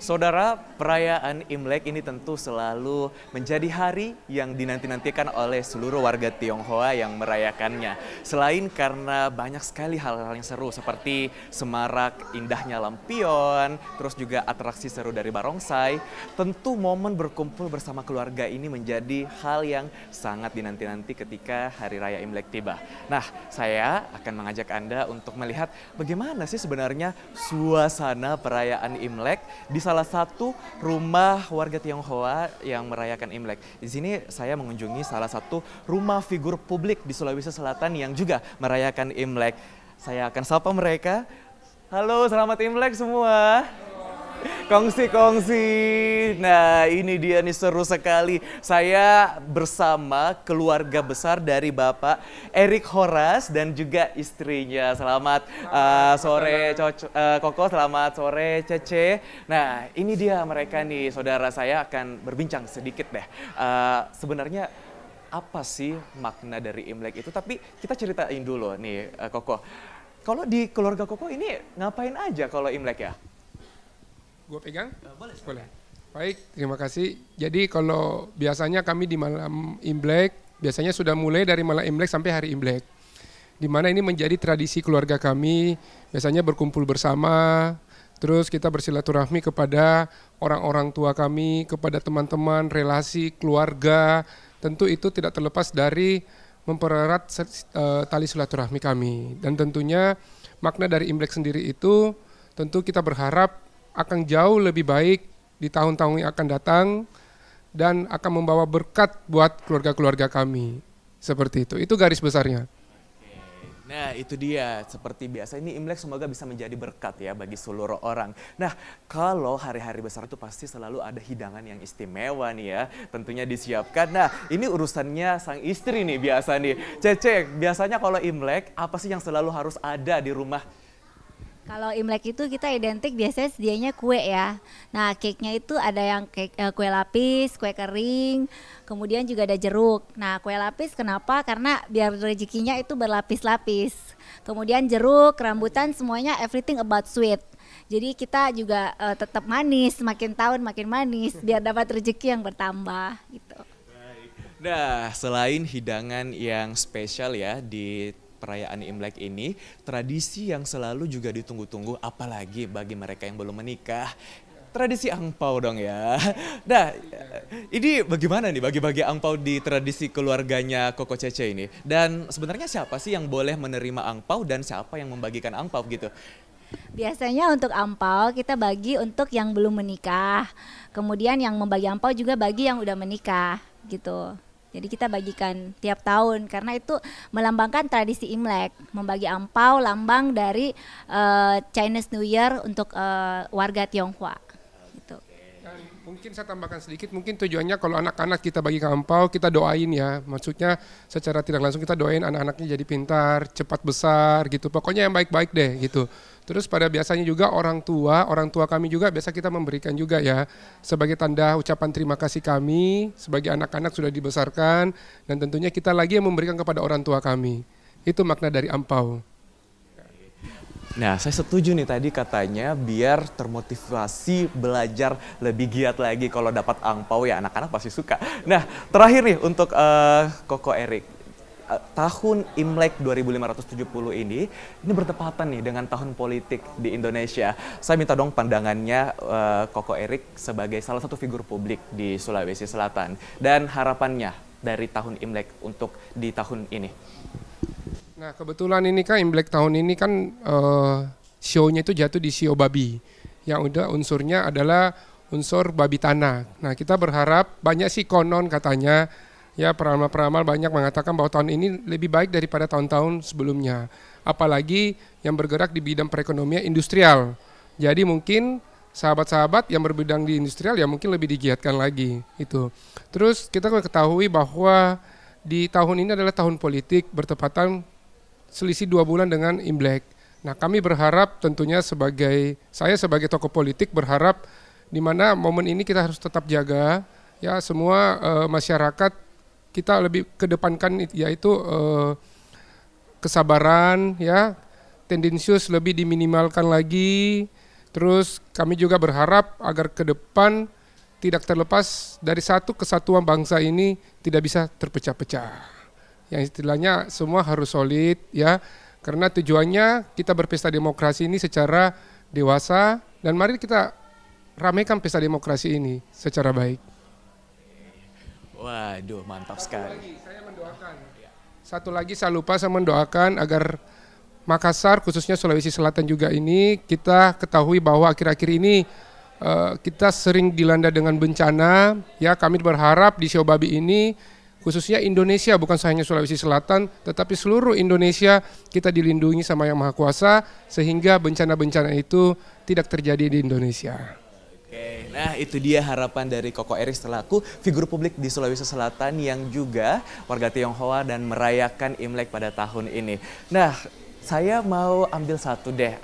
Saudara, perayaan Imlek ini tentu selalu menjadi hari yang dinanti-nantikan oleh seluruh warga Tionghoa yang merayakannya. Selain karena banyak sekali hal-hal yang seru seperti semarak indahnya lampion, terus juga atraksi seru dari barongsai, tentu momen berkumpul bersama keluarga ini menjadi hal yang sangat dinanti-nanti ketika Hari Raya Imlek tiba. Nah, saya akan mengajak Anda untuk melihat bagaimana sih sebenarnya suasana perayaan Imlek di salah satu rumah warga Tionghoa yang merayakan Imlek. Di sini saya mengunjungi salah satu rumah figur publik di Sulawesi Selatan yang juga merayakan Imlek. Saya akan sapa mereka. Halo, selamat Imlek semua. Kongsi-kongsi. Nah, ini dia nih, seru sekali. Saya bersama keluarga besar dari Bapak Erik Horas dan juga istrinya. Selamat sore Koko, selamat sore Cece. Nah, ini dia mereka nih, saudara. Saya akan berbincang sedikit deh. Sebenarnya apa sih makna dari Imlek itu? Tapi kita ceritain dulu nih, Koko. Kalau di keluarga Koko ini ngapain aja kalau Imlek ya? Gue pegang? Boleh. Boleh. Baik, terima kasih. Jadi kalau biasanya kami di malam Imlek, biasanya sudah mulai dari malam Imlek sampai hari Imlek. Di mana ini menjadi tradisi keluarga kami, biasanya berkumpul bersama, terus kita bersilaturahmi kepada orang-orang tua kami, kepada teman-teman, relasi, keluarga. Tentu itu tidak terlepas dari mempererat tali silaturahmi kami. Dan tentunya makna dari Imlek sendiri itu, tentu kita berharap akan jauh lebih baik di tahun-tahun yang akan datang dan akan membawa berkat buat keluarga-keluarga kami. Seperti itu. Itu garis besarnya. Nah, itu dia. Seperti biasa, ini Imlek semoga bisa menjadi berkat ya bagi seluruh orang. Nah, kalau hari-hari besar itu pasti selalu ada hidangan yang istimewa nih ya. Tentunya disiapkan. Nah, ini urusannya sang istri nih biasa nih. Cece, biasanya kalau Imlek, apa sih yang selalu harus ada di rumah? Kalau Imlek itu kita identik biasanya sedianya kue ya. Nah, cake-nya itu ada yang kue lapis, kue kering, kemudian juga ada jeruk. Nah, kue lapis kenapa? Karena biar rezekinya itu berlapis-lapis. Kemudian jeruk, rambutan, semuanya everything about sweet. Jadi kita juga tetap manis, makin tahun makin manis biar dapat rezeki yang bertambah gitu. Nah, selain hidangan yang spesial ya di perayaan Imlek ini, tradisi yang selalu juga ditunggu-tunggu apalagi bagi mereka yang belum menikah. Tradisi angpau dong ya. Nah, ini bagaimana nih bagi-bagi angpau di tradisi keluarganya Koko Cece ini? Dan sebenarnya siapa sih yang boleh menerima angpau dan siapa yang membagikan angpau gitu? Biasanya untuk angpau kita bagi untuk yang belum menikah. Kemudian yang membagi angpau juga bagi yang udah menikah gitu. Jadi kita bagikan tiap tahun karena itu melambangkan tradisi Imlek, membagi angpau lambang dari Chinese New Year untuk warga Tionghoa. Gitu. Dan mungkin saya tambahkan sedikit, mungkin tujuannya kalau anak-anak kita bagi ke angpau, kita doain ya. Maksudnya secara tidak langsung kita doain anak-anaknya jadi pintar, cepat besar gitu. Pokoknya yang baik-baik deh gitu. Terus pada biasanya juga orang tua kami juga biasa kita memberikan juga ya. Sebagai tanda ucapan terima kasih kami, sebagai anak-anak sudah dibesarkan. Dan tentunya kita lagi yang memberikan kepada orang tua kami. Itu makna dari angpau. Nah, saya setuju nih tadi katanya biar termotivasi belajar lebih giat lagi kalau dapat angpau ya anak-anak pasti suka. Nah, terakhir nih untuk Koko Erik. Tahun Imlek 2570 ini bertepatan nih dengan tahun politik di Indonesia. Saya minta dong pandangannya Koko Erik sebagai salah satu figur publik di Sulawesi Selatan dan harapannya dari tahun Imlek untuk di tahun ini. Nah, kebetulan ini kan Imlek tahun ini kan show-nya itu jatuh di Sio Babi. Yang udah unsurnya adalah unsur babi tanah. Nah, kita berharap banyak sih konon katanya ya peramal-peramal banyak mengatakan bahwa tahun ini lebih baik daripada tahun-tahun sebelumnya. Apalagi yang bergerak di bidang perekonomian industrial. Jadi mungkin sahabat-sahabat yang berbidang di industrial ya mungkin lebih digiatkan lagi itu. Terus kita ketahui bahwa di tahun ini adalah tahun politik bertepatan selisih 2 bulan dengan Imlek. Nah, kami berharap tentunya saya sebagai tokoh politik berharap di mana momen ini kita harus tetap jaga ya semua masyarakat kita lebih kedepankan yaitu kesabaran ya, tendensius lebih diminimalkan lagi, Terus kami juga berharap agar ke depan tidak terlepas dari satu kesatuan bangsa ini tidak bisa terpecah-pecah. Yang istilahnya semua harus solid ya, karena tujuannya kita berpesta demokrasi ini secara dewasa dan mari kita ramaikan pesta demokrasi ini secara baik. Waduh, mantap sekali. Saya mendoakan. Satu lagi saya lupa, saya mendoakan agar Makassar khususnya Sulawesi Selatan juga ini kita ketahui bahwa akhir-akhir ini kita sering dilanda dengan bencana, ya kami berharap di Sio Babi ini khususnya Indonesia bukan hanya Sulawesi Selatan tetapi seluruh Indonesia kita dilindungi sama Yang Maha Kuasa sehingga bencana-bencana itu tidak terjadi di Indonesia. Oke, nah itu dia harapan dari Koko Erik selaku figur publik di Sulawesi Selatan yang juga warga Tionghoa dan merayakan Imlek pada tahun ini. Nah, saya mau ambil satu deh,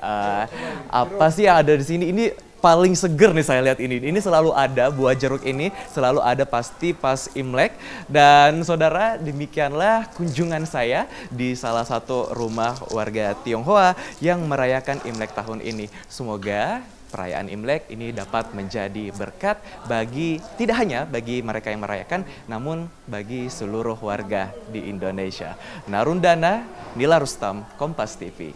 apa sih yang ada di sini? Ini paling seger nih saya lihat ini. Ini selalu ada, buah jeruk ini selalu ada pasti pas Imlek. Dan saudara, demikianlah kunjungan saya di salah satu rumah warga Tionghoa yang merayakan Imlek tahun ini. Semoga perayaan Imlek ini dapat menjadi berkat bagi tidak hanya bagi mereka yang merayakan, namun bagi seluruh warga di Indonesia. Narundana, Nila Rustam, Kompas TV.